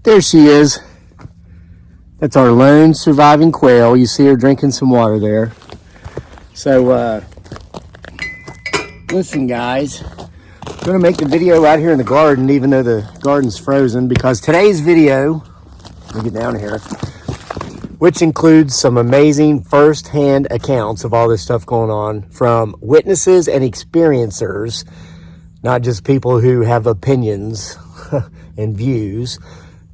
There she is. That's our lone surviving quail. You see her drinking some water there. So, listen guys, I'm gonna make the video right here in the garden, even though the garden's frozen, because today's video, let me get down here, which includes some amazing first-hand accounts of all this stuff going on from witnesses and experiencers, not just people who have opinions and views.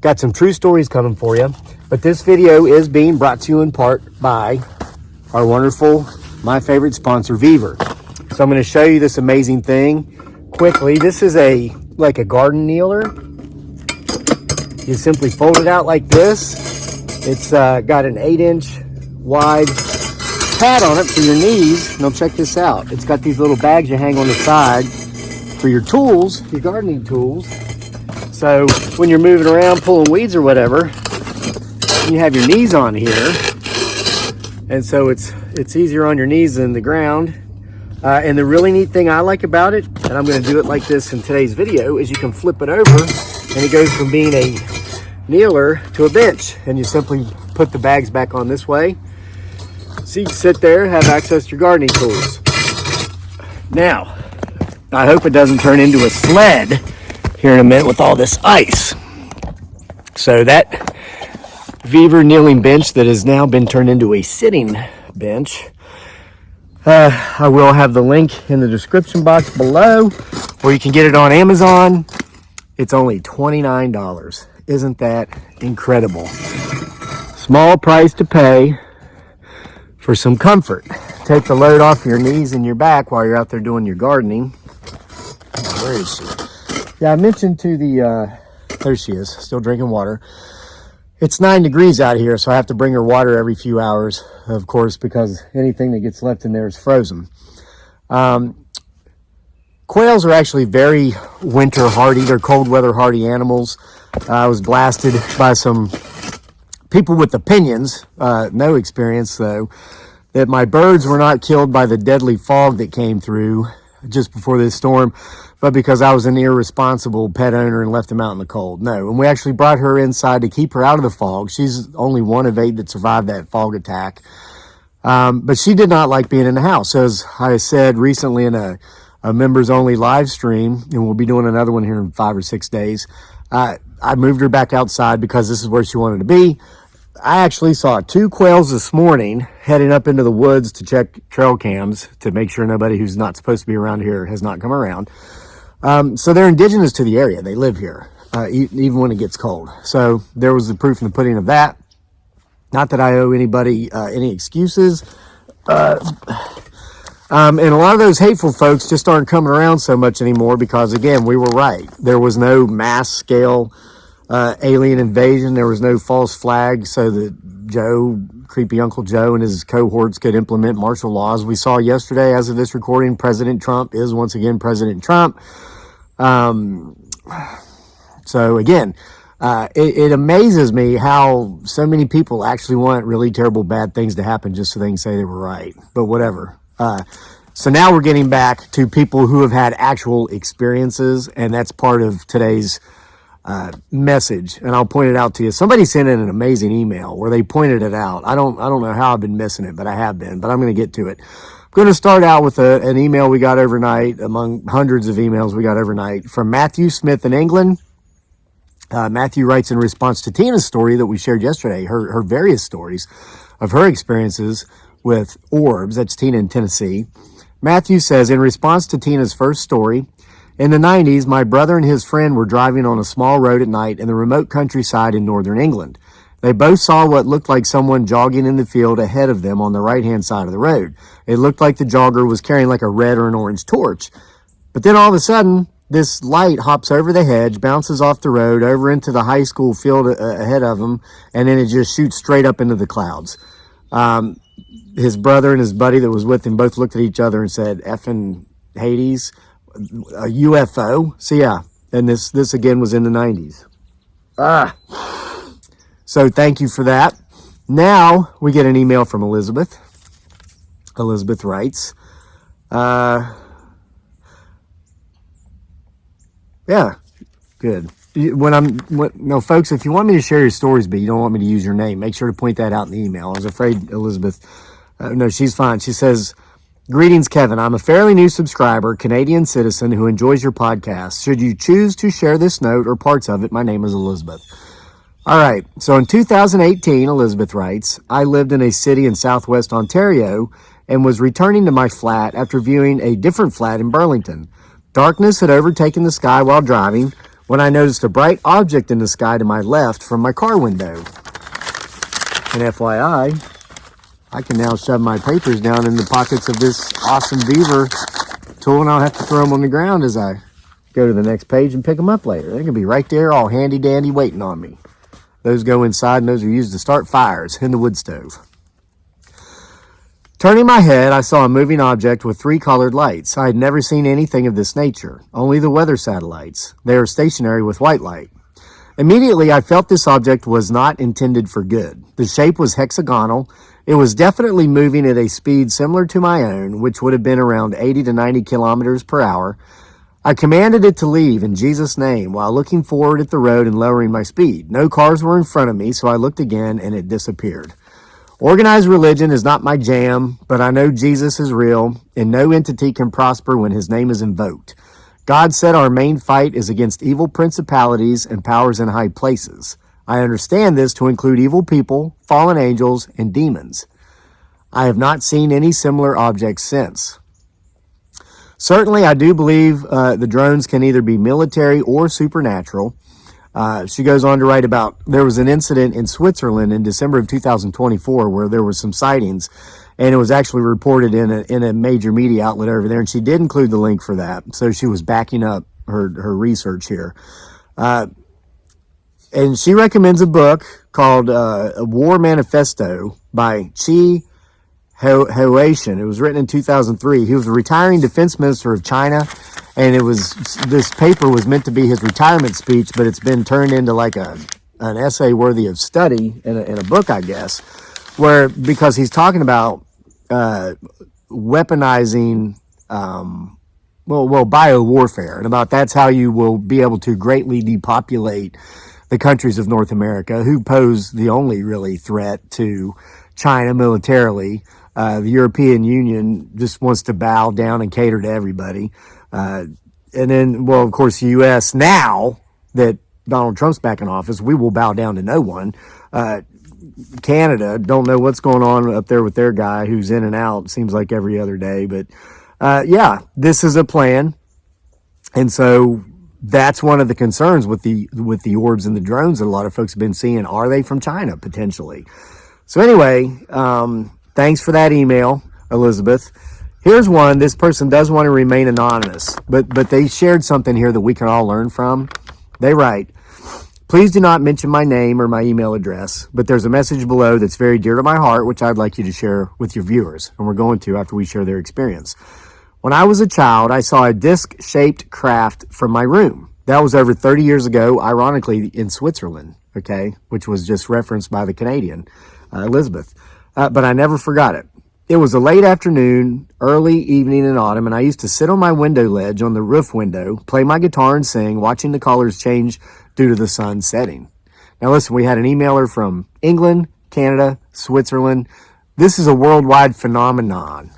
Got some true stories coming for you, but this video is being brought to you in part by our wonderful, my favorite sponsor, Beaver. So I'm going to show you this amazing thing quickly. This is like a garden kneeler. You simply fold it out like this. It's got an 8-inch wide pad on it for your knees. Now check this out. It's got these little bags you hang on the side for your tools, your gardening tools. So when you're moving around pulling weeds or whatever, you have your knees on here, and so it's easier on your knees than the ground. And the really neat thing I like about it, and I'm going to do it like this in today's video, is you can flip it over and it goes from being a kneeler to a bench, and you simply put the bags back on this way, so you can sit there, have access to your gardening tools. Now, I hope it doesn't turn into a sled here in a minute with all this ice. So that Beaver kneeling bench that has now been turned into a sitting bench, I will have the link in the description box below, or you can get it on Amazon. It's only $29. Isn't that incredible? Small price to pay for some comfort. Take the load off your knees and your back while you're out there doing your gardening. Where is she? Yeah, I mentioned to the, there she is, still drinking water. It's 9 degrees out here, so I have to bring her water every few hours, of course, because anything that gets left in there is frozen. Quails are actually very winter hardy. They're cold weather hardy animals. I was blasted by some people with opinions, no experience though, that my birds were not killed by the deadly fog that came through just before this storm, but because I was an irresponsible pet owner and left them out in the cold. No, and we actually brought her inside to keep her out of the fog. She's only one of 8 that survived that fog attack. But she did not like being in the house. As I said recently in a members only live stream, and we'll be doing another one here in 5 or 6 days, I moved her back outside because this is where she wanted to be. I actually saw 2 quails this morning heading up into the woods to check trail cams to make sure nobody who's not supposed to be around here has not come around. So they're indigenous to the area. They live here, even when it gets cold. So there was the proof in the pudding of that. Not that I owe anybody any excuses. And a lot of those hateful folks just aren't coming around so much anymore because, again, we were right. There was no mass scale alien invasion. There was no false flag so that Joe, creepy Uncle Joe, and his cohorts could implement martial laws. We saw yesterday, as of this recording, President Trump is once again President Trump. So again, it amazes me how so many people actually want really terrible bad things to happen just so they can say they were right, but whatever. So now we're getting back to people who have had actual experiences, and that's part of today's message, and I'll point it out to you. Somebody sent in an amazing email where they pointed it out. I don't know how I've been missing it, but I have been, but I'm going to get to it. I'm going to start out with an email we got overnight, among hundreds of emails we got overnight, from Matthew Smith in England. Matthew writes in response to Tina's story that we shared yesterday, her various stories of her experiences with orbs. That's Tina in Tennessee. Matthew says, in response to Tina's first story, in the 90s, my brother and his friend were driving on a small road at night in the remote countryside in northern England. They both saw what looked like someone jogging in the field ahead of them on the right-hand side of the road. It looked like the jogger was carrying like a red or an orange torch. But then all of a sudden, this light hops over the hedge, bounces off the road, over into the high school field ahead of them, and then it just shoots straight up into the clouds. His brother and his buddy that was with him both looked at each other and said, "Effing Hades, a UFO." So yeah, and this again was in the 90s. So thank you for that. Now we get an email from Elizabeth. Elizabeth writes, yeah, good. no, folks, if you want me to share your stories, but you don't want me to use your name, make sure to point that out in the email. I was afraid Elizabeth, no, she's fine. She says, greetings, Kevin. I'm a fairly new subscriber, Canadian citizen who enjoys your podcast. Should you choose to share this note or parts of it, my name is Elizabeth. All right. So in 2018, Elizabeth writes, I lived in a city in Southwest Ontario and was returning to my flat after viewing a different flat in Burlington. Darkness had overtaken the sky while driving when I noticed a bright object in the sky to my left from my car window. And FYI, I can now shove my papers down in the pockets of this awesome beaver tool, and I'll have to throw them on the ground as I go to the next page and pick them up later. They're going to be right there, all handy dandy, waiting on me. Those go inside, and those are used to start fires in the wood stove. Turning my head, I saw a moving object with 3 colored lights. I had never seen anything of this nature, only the weather satellites. They are stationary with white light. Immediately, I felt this object was not intended for good. The shape was hexagonal. It was definitely moving at a speed similar to my own, which would have been around 80 to 90 kilometers per hour. I commanded it to leave in Jesus' name while looking forward at the road and lowering my speed. No cars were in front of me, so I looked again and it disappeared. Organized religion is not my jam, but I know Jesus is real, and no entity can prosper when his name is invoked. God said our main fight is against evil principalities and powers in high places. I understand this to include evil people, fallen angels, and demons. I have not seen any similar objects since. Certainly, I do believe the drones can either be military or supernatural. She goes on to write about, there was an incident in Switzerland in December of 2024 where there were some sightings, and it was actually reported in a major media outlet over there, and she did include the link for that. So she was backing up her research here. And she recommends a book called A War Manifesto by Chi Hoatian. It was written in 2003. He was a retiring defense minister of China, and this paper was meant to be his retirement speech, but it's been turned into like an essay worthy of study in a book, I guess, because he's talking about weaponizing bio warfare, and about that's how you will be able to greatly depopulate the countries of North America, who pose the only really threat to China militarily. The European Union just wants to bow down and cater to everybody. And then, well, of course, the U.S., now that Donald Trump's back in office, we will bow down to no one. Canada, don't know what's going on up there with their guy who's in and out, seems like every other day. But, yeah, this is a plan. And so that's one of the concerns with the orbs and the drones that a lot of folks have been seeing. Are they from China, potentially? So anyway, thanks for that email, Elizabeth. Here's one. This person does want to remain anonymous, but they shared something here that we can all learn from. They write, please do not mention my name or my email address, but there's a message below that's very dear to my heart, which I'd like you to share with your viewers, and we're going to after we share their experience. When I was a child, I saw a disc-shaped craft from my room. That was over 30 years ago, ironically, in Switzerland, okay, which was just referenced by the Canadian, Elizabeth. But I never forgot it. It was a late afternoon, early evening in autumn, and I used to sit on my window ledge on the roof window, play my guitar and sing, watching the colors change due to the sun setting. Now listen, we had an emailer from England, Canada, Switzerland. This is a worldwide phenomenon.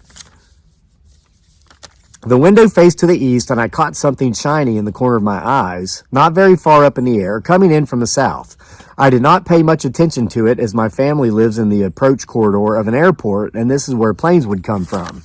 The window faced to the east, and I caught something shiny in the corner of my eyes, not very far up in the air, coming in from the south. I did not pay much attention to it, as my family lives in the approach corridor of an airport, and this is where planes would come from.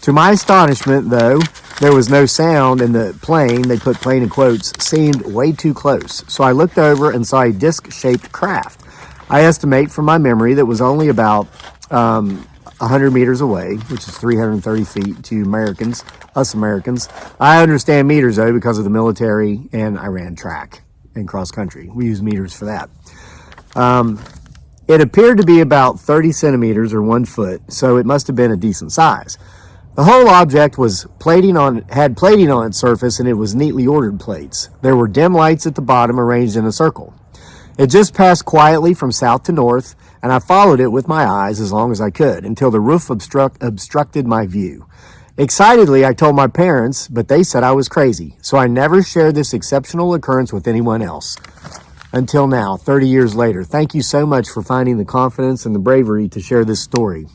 To my astonishment, though, there was no sound, and the plane, they put plane in quotes, seemed way too close. So I looked over and saw a disc-shaped craft. I estimate from my memory that was only about 100 meters away, which is 330 feet to Americans, us Americans. I understand meters, though, because of the military, and I ran track and cross country. We use meters for that. It appeared to be about 30 centimeters or 1 foot, so it must have been a decent size. The whole object had plating on its surface, and it was neatly ordered plates. There were dim lights at the bottom arranged in a circle. It just passed quietly from south to north, and I followed it with my eyes as long as I could until the roof obstructed my view. Excitedly, I told my parents, but they said I was crazy. So I never shared this exceptional occurrence with anyone else. Until now, 30 years later. Thank you so much for finding the confidence and the bravery to share this story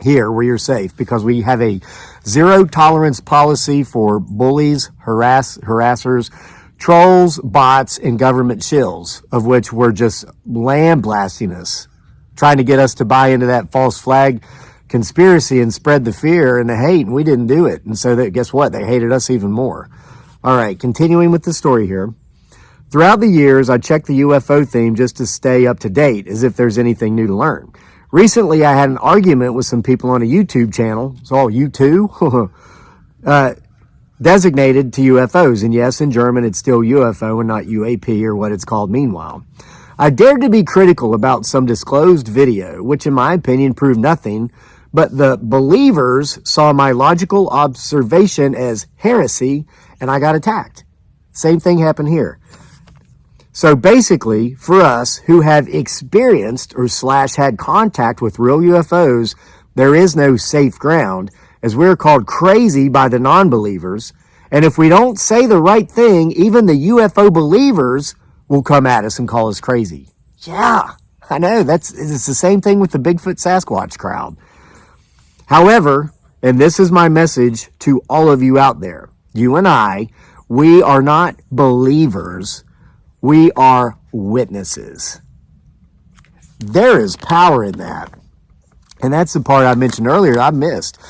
here where you're safe, because we have a zero tolerance policy for bullies, harassers, trolls, bots, and government shills, of which were just lambasting us, trying to get us to buy into that false flag conspiracy and spread the fear and the hate, and we didn't do it. And so that, guess what? They hated us even more. All right, continuing with the story here. Throughout the years, I checked the UFO theme just to stay up to date, as if there's anything new to learn. Recently, I had an argument with some people on a YouTube channel. It's all you too? Designated to UFOs. And yes, in German, it's still UFO and not UAP, or what it's called meanwhile. I dared to be critical about some disclosed video, which in my opinion proved nothing, but the believers saw my logical observation as heresy, and I got attacked. Same thing happened here. So basically, for us who have experienced or / had contact with real UFOs, there is no safe ground, as we're called crazy by the non-believers. And if we don't say the right thing, even the UFO believers will come at us and call us crazy. Yeah, I know. It's the same thing with the Bigfoot Sasquatch crowd. However, and this is my message to all of you out there, you and I, we are not believers. We are witnesses. There is power in that. And that's the part I mentioned earlier I missed.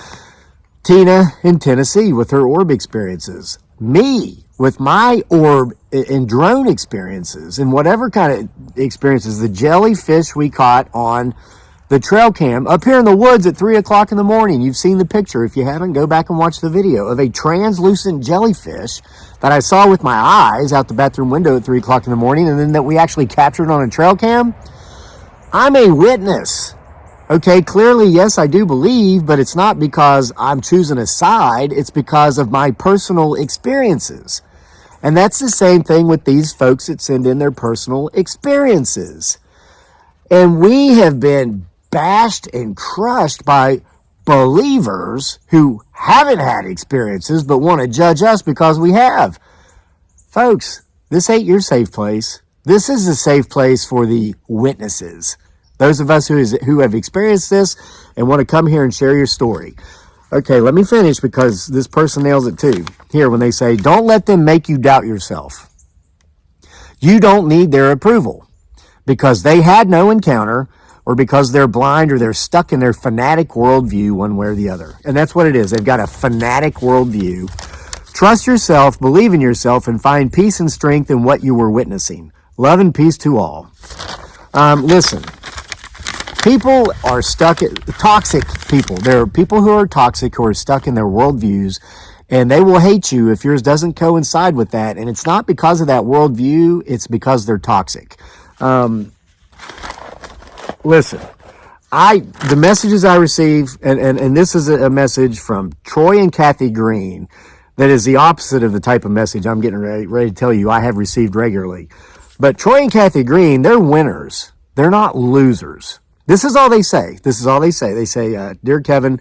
Tina in Tennessee with her orb experiences. Me with my orb and drone experiences and whatever kind of experiences. The jellyfish we caught on the trail cam up here in the woods at 3 o'clock in the morning. You've seen the picture. If you haven't, go back and watch the video of a translucent jellyfish that I saw with my eyes out the bathroom window at 3 o'clock in the morning, and then that we actually captured on a trail cam. I'm a witness. Okay, clearly, yes, I do believe, but it's not because I'm choosing a side. It's because of my personal experiences. And that's the same thing with these folks that send in their personal experiences. And we have been bashed and crushed by believers who haven't had experiences but want to judge us because we have. Folks, this ain't your safe place. This is a safe place for the witnesses. Those of us who have experienced this and want to come here and share your story. Okay, let me finish because this person nails it too. Here, when they say, don't let them make you doubt yourself. You don't need their approval because they had no encounter, or because they're blind, or they're stuck in their fanatic worldview one way or the other. And that's what it is. They've got a fanatic worldview. Trust yourself, believe in yourself, and find peace and strength in what you were witnessing. Love and peace to all. Listen, people are stuck at toxic people. There are people who are toxic, who are stuck in their worldviews, and they will hate you if yours doesn't coincide with that. And it's not because of that worldview, it's because they're toxic. Listen, the messages I receive, and this is a message from Troy and Kathy Green that is the opposite of the type of message I'm getting ready to tell you I have received regularly. But Troy and Kathy Green, they're winners. They're not losers. This is all they say. This is all they say. They say, Dear Kevin,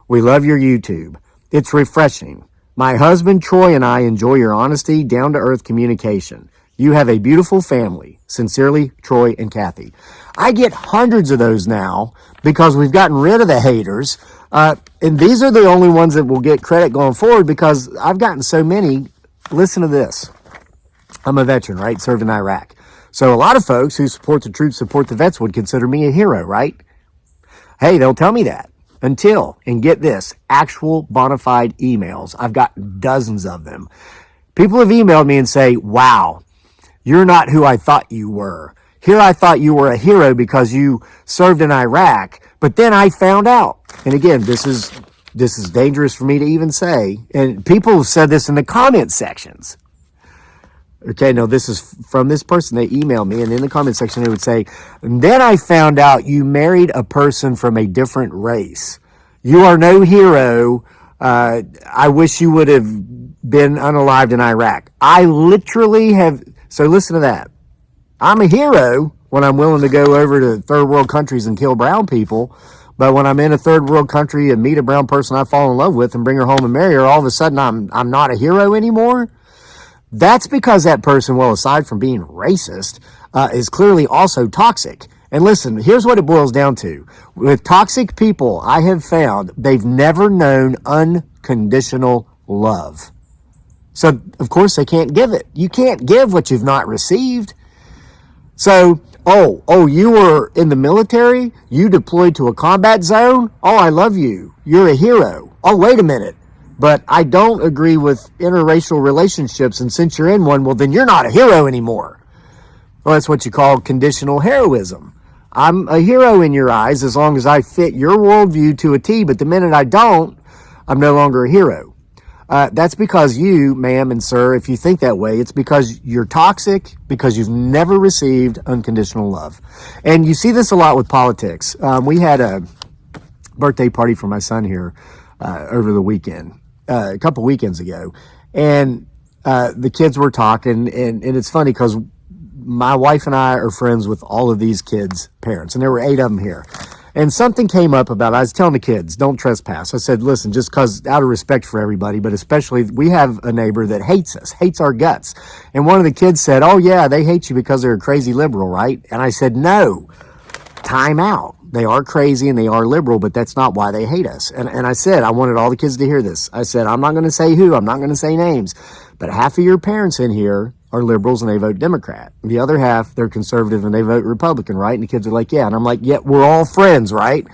we love your YouTube. It's refreshing. My husband, Troy, and I enjoy your honesty, down-to-earth communication. You have a beautiful family. Sincerely, Troy and Kathy. I get hundreds of those now because we've gotten rid of the haters. And these are the only ones that will get credit going forward because I've gotten so many. Listen to this. I'm a veteran, right? Served in Iraq. So a lot of folks who support the troops, support the vets would consider me a hero, right? Hey, they'll tell me that until, and get this, actual bona fide emails. I've got dozens of them. People have emailed me and say, wow, you're not who I thought you were. Here I thought you were a hero because you served in Iraq, but then I found out. And again, this is dangerous for me to even say. And people have said this in the comment sections. Okay, no, this is from this person. They emailed me, and in the comment section, they would say, and then I found out you married a person from a different race. You are no hero. I wish you would have been unalived in Iraq. I literally have. So listen to that. I'm a hero when I'm willing to go over to third world countries and kill brown people. But when I'm in a third world country and meet a brown person I fall in love with and bring her home and marry her, all of a sudden I'm not a hero anymore. That's because that person, well, aside from being racist, is clearly also toxic. And listen, here's what it boils down to. With toxic people, I have found they've never known unconditional love. So, of course, they can't give it. You can't give what you've not received. So, you were in the military? You deployed to a combat zone? Oh, I love you. You're a hero. Oh, wait a minute. But I don't agree with interracial relationships, and since you're in one, well, then you're not a hero anymore. Well, that's what you call conditional heroism. I'm a hero in your eyes as long as I fit your worldview to a T, but the minute I don't, I'm no longer a hero. That's because you, ma'am and sir, if you think that way, it's because you're toxic, because you've never received unconditional love. And you see this a lot with politics. We had a birthday party for my son here over the weekend, a couple weekends ago. And the kids were talking, and it's funny because my wife and I are friends with all of these kids' parents, and there were 8 of them here. And something came up about, I was telling the kids, don't trespass. I said, listen, just because out of respect for everybody, but especially we have a neighbor that hates us, hates our guts. And one of the kids said, oh yeah, they hate you because they're a crazy liberal, right? And I said, no, time out. They are crazy and they are liberal, but that's not why they hate us. And I said, I wanted all the kids to hear this. I said, I'm not going to say who, I'm not going to say names, but half of your parents in here are liberals and they vote Democrat. The other half, they're conservative and they vote Republican, right? And the kids are like, yeah. And I'm like, yeah, we're all friends, right?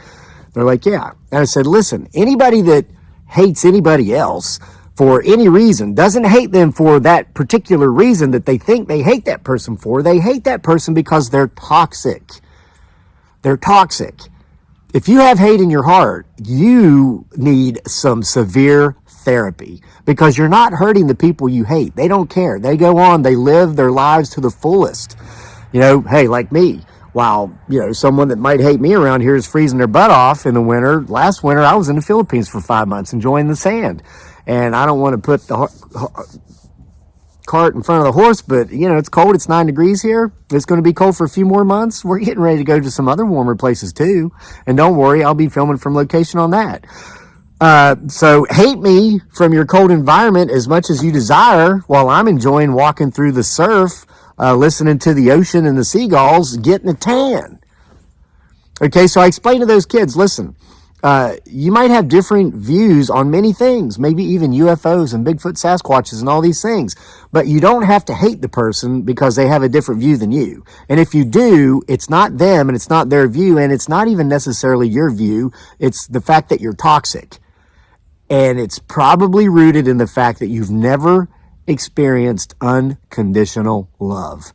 They're like, yeah. And I said, listen, anybody that hates anybody else for any reason doesn't hate them for that particular reason that they think they hate that person for. They hate that person because they're toxic. They're toxic. If you have hate in your heart, you need some severe therapy because you're not hurting the people you hate. They don't care. They go on. They live their lives to the fullest. You know, hey, like me, while, you know, someone that might hate me around here is freezing their butt off in the winter. Last winter, I was in the Philippines for 5 months enjoying the sand. And I don't want to put the cart in front of the horse, but, you know, it's cold. It's 9 degrees here. It's going to be cold for a few more months. We're getting ready to go to some other warmer places too. And don't worry, I'll be filming from location on that. So hate me from your cold environment as much as you desire while I'm enjoying walking through the surf, listening to the ocean and the seagulls, getting a tan. Okay, so I explained to those kids, listen, you might have different views on many things, maybe even UFOs and Bigfoot Sasquatches and all these things, but you don't have to hate the person because they have a different view than you. And if you do, it's not them and it's not their view, and it's not even necessarily your view. It's the fact that you're toxic. And it's probably rooted in the fact that you've never experienced unconditional love.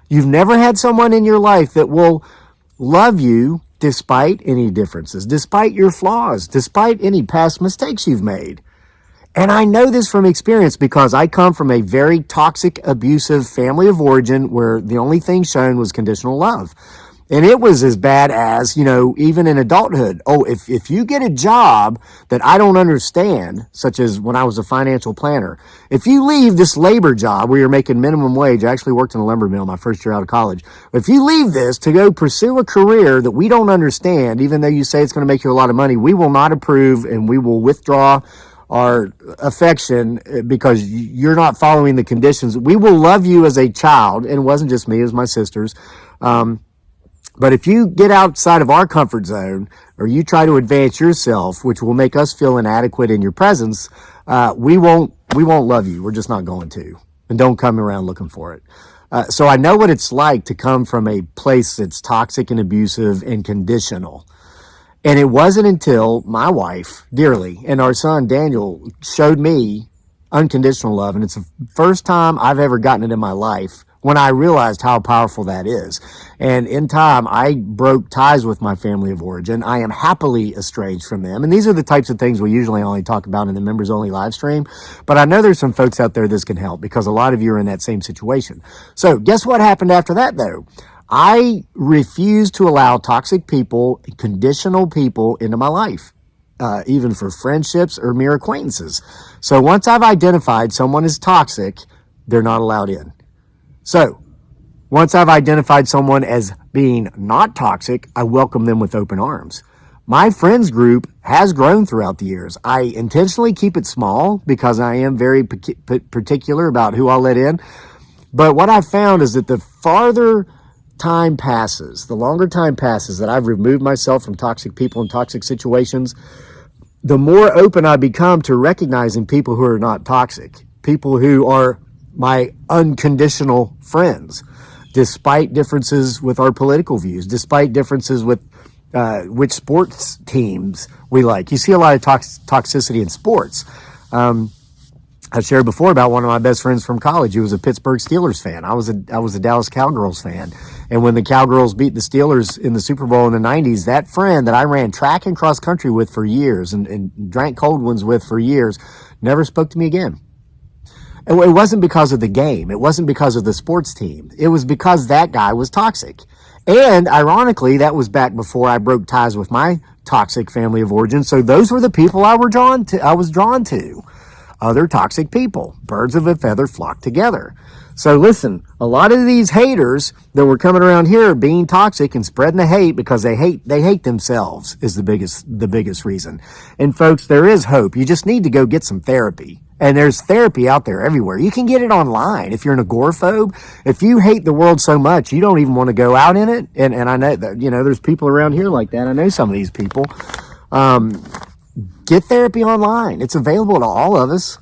You've never had someone in your life that will love you despite any differences, despite your flaws, despite any past mistakes you've made. And I know this from experience because I come from a very toxic, abusive family of origin where the only thing shown was conditional love. And it was as bad as, you know, even in adulthood. Oh, if you get a job that I don't understand, such as when I was a financial planner, if you leave this labor job where you're making minimum wage, I actually worked in a lumber mill my first year out of college. If you leave this to go pursue a career that we don't understand, even though you say it's going to make you a lot of money, we will not approve and we will withdraw our affection because you're not following the conditions. We will love you as a child. And it wasn't just me, it was my sisters. But if you get outside of our comfort zone or you try to advance yourself, which will make us feel inadequate in your presence, we won't love you. We're just not going to. And don't come around looking for it. So I know what it's like to come from a place that's toxic and abusive and conditional. And it wasn't until my wife, dearly, and our son, Daniel, showed me unconditional love. And it's the first time I've ever gotten it in my life when I realized how powerful that is. And in time, I broke ties with my family of origin. I am happily estranged from them. And these are the types of things we usually only talk about in the members only live stream. But I know there's some folks out there this can help because a lot of you are in that same situation. So guess what happened after that though? I refuse to allow toxic people, conditional people into my life, even for friendships or mere acquaintances. So once I've identified someone is toxic, they're not allowed in. So once I've identified someone as being not toxic, I welcome them with open arms. My friends group has grown throughout the years. I intentionally keep it small because I am very particular about who I'll let in. But what I've found is that the farther time passes, the longer time passes that I've removed myself from toxic people and toxic situations, the more open I become to recognizing people who are not toxic, people who are my unconditional friends, despite differences with our political views, despite differences with which sports teams we like. You see a lot of toxicity in sports. I shared before about one of my best friends from college. He was a Pittsburgh Steelers fan. I was a Dallas Cowgirls fan. And when the Cowgirls beat the Steelers in the Super Bowl in the 90s, that friend that I ran track and cross country with for years and drank cold ones with for years never spoke to me again. And it wasn't because of the game. It wasn't because of the sports team. It was because that guy was toxic. And ironically, that was back before I broke ties with my toxic family of origin. So those were the people I was drawn to. Other toxic people. Birds of a feather flock together. So listen, a lot of these haters that were coming around here being toxic and spreading the hate because they hate themselves is the biggest reason. And folks, there is hope. You just need to go get some therapy. And there's therapy out there everywhere. You can get it online. If you're an agoraphobe, if you hate the world so much, you don't even want to go out in it. And I know that, there's people around here like that. I know some of these people. Get therapy online. It's available to all of us.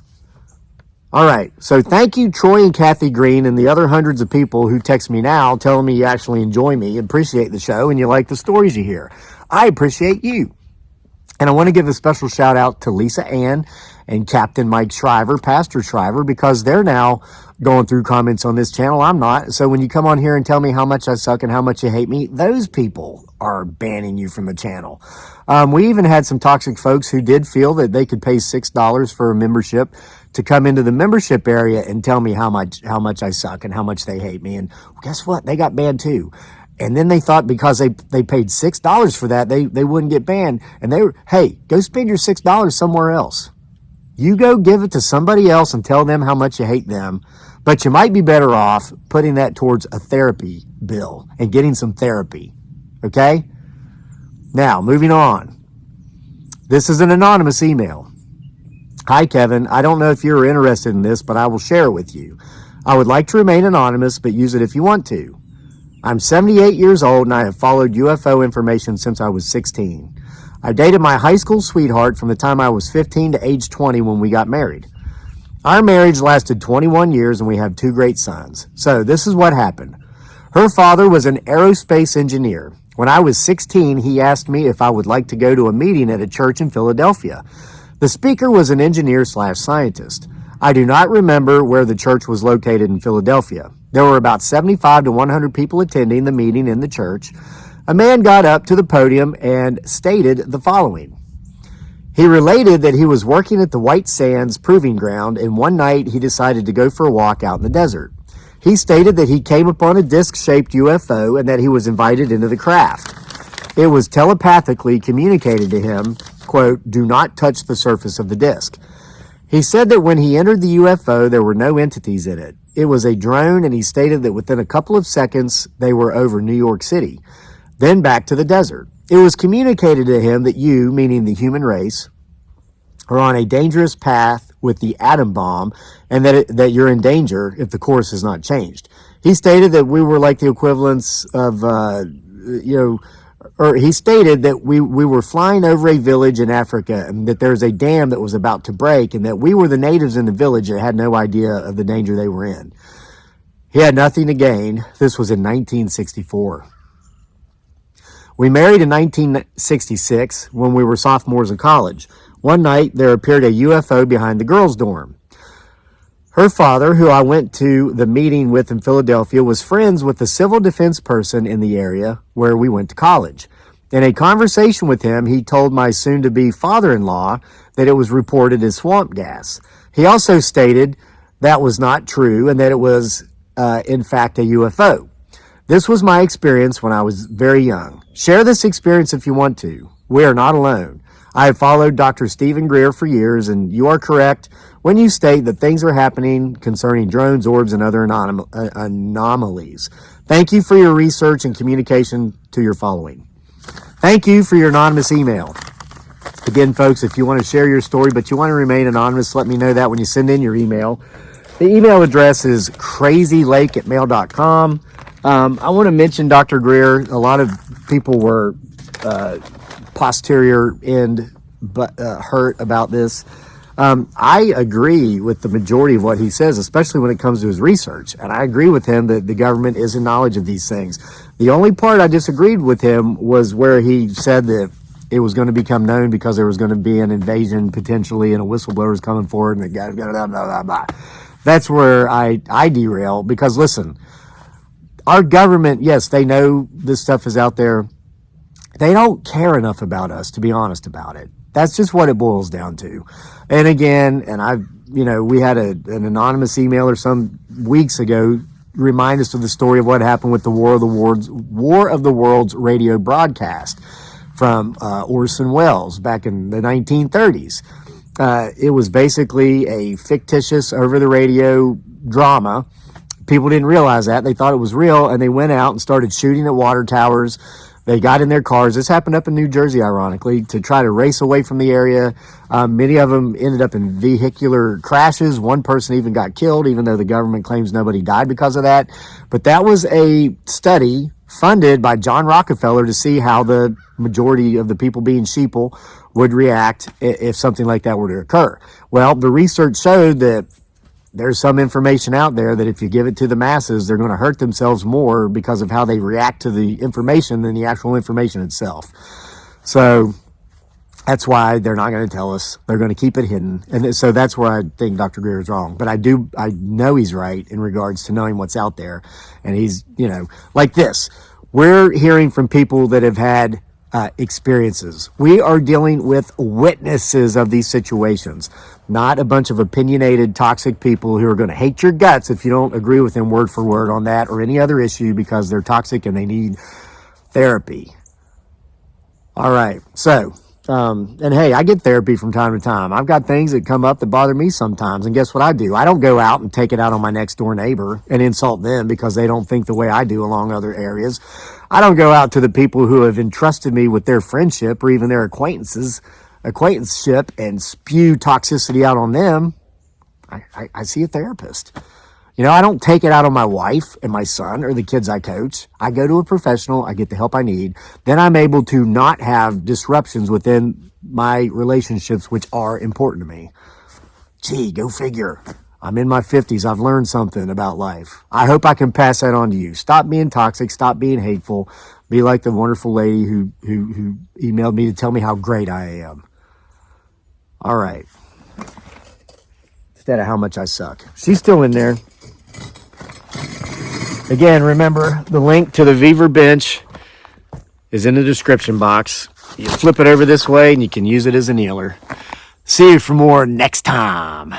All right. So thank you, Troy and Kathy Green, and the other hundreds of people who text me now telling me you actually enjoy me, appreciate the show, and you like the stories you hear. I appreciate you. And I want to give a special shout out to Lisa Ann and Captain Mike Shriver, Pastor Shriver, because they're now going through comments on this channel. I'm not. So when you come on here and tell me how much I suck and how much you hate me, those people are banning you from the channel. We even had some toxic folks who did feel that they could pay $6 for a membership to come into the membership area and tell me how much I suck and how much they hate me. And guess what? They got banned too. And then they thought because they paid $6 for that, they wouldn't get banned. And hey, go spend your $6 somewhere else. You go give it to somebody else and tell them how much you hate them. But you might be better off putting that towards a therapy bill and getting some therapy. Okay? Now, moving on. This is an anonymous email. Hi, Kevin. I don't know if you're interested in this, but I will share it with you. I would like to remain anonymous, but use it if you want to. I'm 78 years old and I have followed UFO information since I was 16. I dated my high school sweetheart from the time I was 15 to age 20 when we got married. Our marriage lasted 21 years and we have 2 great sons. So this is what happened. Her father was an aerospace engineer. When I was 16, he asked me if I would like to go to a meeting at a church in Philadelphia. The speaker was an engineer/scientist. I do not remember where the church was located in Philadelphia. There were about 75 to 100 people attending the meeting in the church. A man got up to the podium and stated the following. He related that he was working at the White Sands Proving Ground, and one night he decided to go for a walk out in the desert. He stated that he came upon a disc-shaped UFO and that he was invited into the craft. It was telepathically communicated to him, quote, "Do not touch the surface of the disc." He said that when he entered the UFO, there were no entities in it. It was a drone, and he stated that within a couple of seconds, they were over New York City, then back to the desert. It was communicated to him that you, meaning the human race, are on a dangerous path with the atom bomb, and that you're in danger if the course is not changed. He stated that we were like the equivalents of, he stated that we were flying over a village in Africa and that there's a dam that was about to break and that we were the natives in the village that had no idea of the danger they were in. He had nothing to gain. This was in 1964. We married in 1966 when we were sophomores in college. One night, there appeared a UFO behind the girls' dorm. Her father, who I went to the meeting with in Philadelphia, was friends with the civil defense person in the area where we went to college. In a conversation with him, he told my soon-to-be father-in-law that it was reported as swamp gas. He also stated that was not true and that it was, in fact, a UFO. This was my experience when I was very young. Share this experience if you want to. We are not alone. I have followed Dr. Stephen Greer for years, and you are correct when you state that things are happening concerning drones, orbs, and other anomalies. Thank you for your research and communication to your following. Thank you for your anonymous email. Again, folks, if you want to share your story, but you want to remain anonymous, let me know that when you send in your email. The email address is crazylake@mail.com. I want to mention Dr. Greer. A lot of people were posterior end hurt about this. I agree with the majority of what he says, especially when it comes to his research. And I agree with him that the government is in knowledge of these things. The only part I disagreed with him was where he said that it was going to become known because there was going to be an invasion potentially and a whistleblower was coming forward and it got blah, blah, blah, blah. That's where I derail, because listen, our government, yes, they know this stuff is out there. They don't care enough about us to be honest about it. That's just what it boils down to. And again, and we had an anonymous emailer some weeks ago remind us of the story of what happened with the War of the Worlds radio broadcast from Orson Welles back in the 1930s. It was basically a fictitious over-the-radio drama. People didn't realize that. They thought it was real, and they went out and started shooting at water towers. They got in their cars. This happened up in New Jersey, ironically, to try to race away from the area. Many of them ended up in vehicular crashes. One person even got killed, even though the government claims nobody died because of that. But that was a study funded by John Rockefeller to see how the majority of the people being sheeple would react if something like that were to occur. Well, the research showed that there's some information out there that if you give it to the masses, they're going to hurt themselves more because of how they react to the information than the actual information itself. So that's why they're not going to tell us. They're going to keep it hidden. And so that's where I think Dr. Greer is wrong. But I know he's right in regards to knowing what's out there. And he's, like this. We're hearing from people that have had experiences. We are dealing with witnesses of these situations, not a bunch of opinionated, toxic people who are going to hate your guts if you don't agree with them word for word on that or any other issue because they're toxic and they need therapy. All right. So, and hey, I get therapy from time to time. I've got things that come up that bother me sometimes. And guess what I do? I don't go out and take it out on my next door neighbor and insult them because they don't think the way I do along other areas. I don't go out to the people who have entrusted me with their friendship or even their acquaintanceship and spew toxicity out on them. I see a therapist. I don't take it out on my wife and my son or the kids I coach. I go to a professional. I get the help I need. Then I'm able to not have disruptions within my relationships, which are important to me. Gee, go figure. I'm in my 50s. I've learned something about life. I hope I can pass that on to you. Stop being toxic. Stop being hateful. Be like the wonderful lady who emailed me to tell me how great I am. All right. Instead of how much I suck. She's still in there. Again, remember, the link to the Beaver bench is in the description box. You flip it over this way and you can use it as a kneeler. See you for more next time.